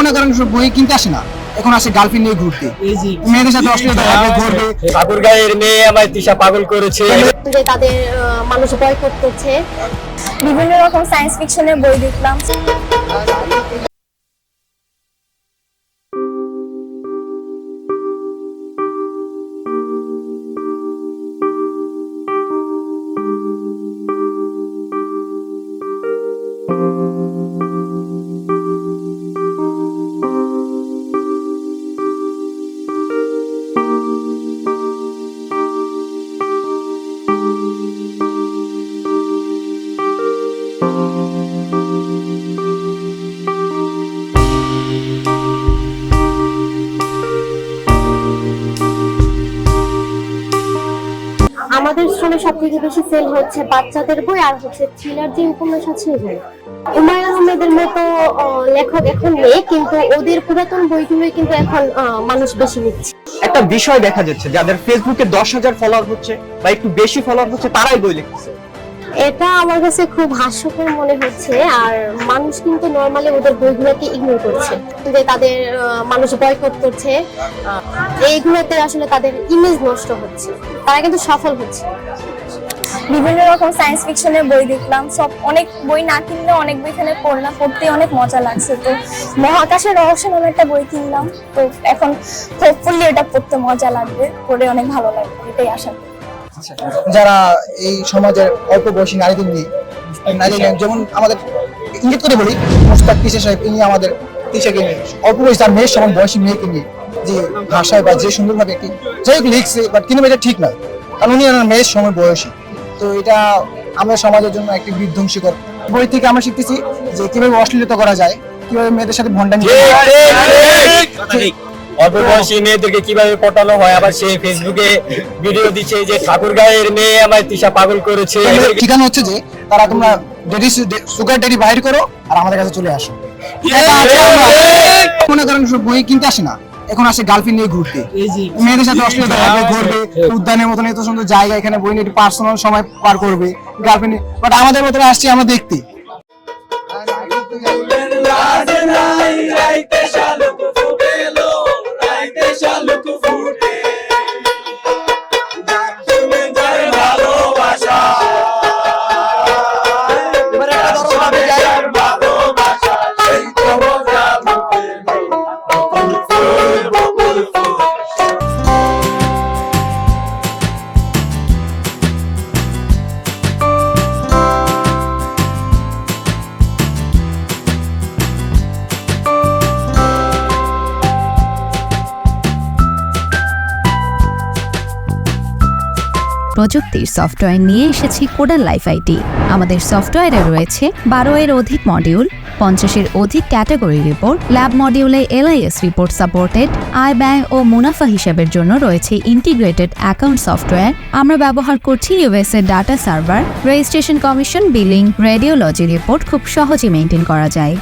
মনে করেন বই কিনতে আসে না, এখন আসে গার্লফ্রেন্ড নিয়ে ঘুরতে, মেয়েদের সাথে অশ্লীলতা ঘুরবে। ঠাকুরগাঁয়ের মেয়ে আমায় তিশা পাগল করেছে, যে তাদের মানুষ বয়কট করছে। বিভিন্ন রকম সায়েন্স ফিকশনের বই দেখলাম। আমাদের স্কুলে সব থেকে বেশি সেল হচ্ছে বাচ্চাদের বই আর হচ্ছে থ্রিলার যে উপন্যাস আছে বই। হুমায়ুন আহমেদের মতো লেখক এখন নেই, কিন্তু ওদের পুরাতন বইগুলোই কিন্তু এখন মানুষ বেশি নিচ্ছে। একটা বিষয় দেখা যাচ্ছে যাদের ফেসবুকে 10,000 ফলোয়ার হচ্ছে বা একটু বেশি ফলোয়ার হচ্ছে তারাই বই লিখতেছে। এটা আমার কাছে খুব হাস্যকর মনে হচ্ছে। আর মানুষ কিন্তু নরমালি ওদের বইগুলোকে ইগনোর করছে, যে তাদের মানুষ বয়কট করছে। এইগুলোতে আসলে তাদের ইমেজ নষ্ট হচ্ছে, তারা কিন্তু সফল হচ্ছে। বিভিন্ন রকম সায়েন্স ফিকশনের বই দেখলাম। সব অনেক বই না কিনলে অনেক বই এখানে পড়লাম, পড়তে অনেক মজা লাগছে। তো মহাকাশের রহস্য নামে একটা বই কিনলাম, তো এখন হোপফুলি এটা পড়তে মজা লাগবে, পড়ে অনেক ভালো লাগবে, এটাই আশা করি। যারা এই সমাজের অল্প বয়সী নারীদের নিয়ে যেমন আমাদের ইঙ্গিত করে বলি, মুস্তাক তিশা সাহেব ইনি আমাদের তিশাকে নিয়ে অল্প বয়সী তার মেয়ের সমান বয়সী মেয়েকে নিয়ে যে ভাষায় বা যে সুন্দরভাবে একটি যাই হোক লিখছে, বাট কিন্তু এটা ঠিক নয়, কারণ উনি আমার মেয়ের সময় বয়সী। তো এটা আমাদের সমাজের জন্য একটি বিধ্বংসীকর। বই থেকে আমরা শিখতেছি যে কিভাবে অশ্লীলতা করা যায়, কিভাবে মেয়েদের সাথে ভণ্ডামি করা যায়। অল্প বয়সী মেয়েদেরকে কিভাবে পটানো হয়, আবার সে ফেসবুকে ভিডিও দিচ্ছে যে ঠাকুরগাঁয়ের মেয়ে আমায় তিশা পাগল করেছে। ঠিকানা হচ্ছে যে তারা তোমরা সুগার ডেডি বাইর করো আর আমাদের কাছে চলে আসো। মনে করেন বই কিনতে আসে না, এখন আসে গার্লফ্রেন্ড নিয়ে ঘুরতে, মেয়েদের সাথে অশ্লীলতা ঘুরবে, উদ্যানের মতন এত সুন্দর জায়গা, এখানে বই নিয়ে পার্সোনাল সময় পার করবে গার্লফ্রেন্ড। বাট আমাদের মতন আসছি আমরা দেখতে। প্রযুক্তির সফটওয়্যার নিয়ে এসেছি কোডাল লাইফ আইটি। আমাদের সফটওয়্যারে রয়েছে 12-এর অধিক মডিউল, 50-এর অধিক ক্যাটাগরি রিপোর্ট, ল্যাব মডিউলে LIS রিপোর্ট সাপোর্টেড, আয় ব্যয় ও মুনাফা হিসাবের জন্য রয়েছে ইন্টিগ্রেটেড অ্যাকাউন্ট সফটওয়্যার। আমরা ব্যবহার করছি US এর data server. Registration commission, billing, radiology report খুব সহজে মেনটেন করা যায়।